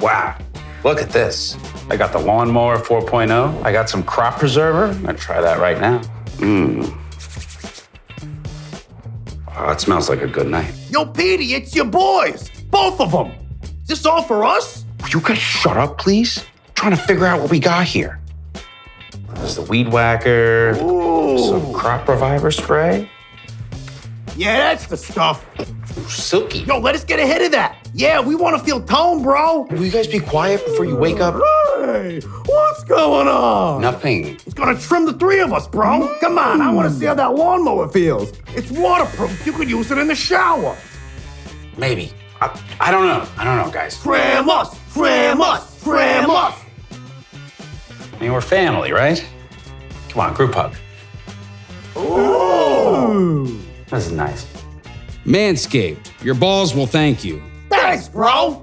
Wow, look at this. I got the Lawnmower 4.0. I got some crop preserver. I'm gonna try that right now. Oh, it smells like a good night. Yo, Petey, it's your boys. Both of them. Is this all for us? Will you guys shut up, please? I'm trying to figure out what we got here. There's the Weed Whacker, some Crop Reviver spray. Yeah, that's the stuff. Silky. Yo, let us get ahead of that. Yeah, we want to feel toned, bro. Will you guys be quiet before you wake up? Hey, what's going on? Nothing. He's gonna trim the three of us, bro. Come on, I want to see how that lawnmower feels. It's waterproof. You could use it in the shower. Maybe. I don't know. I don't know, guys. Trim us, trim us, trim us. I mean, we're family, right? Come on, group hug. Ooh. This is nice. Manscaped, your balls will thank you. Thanks, bro.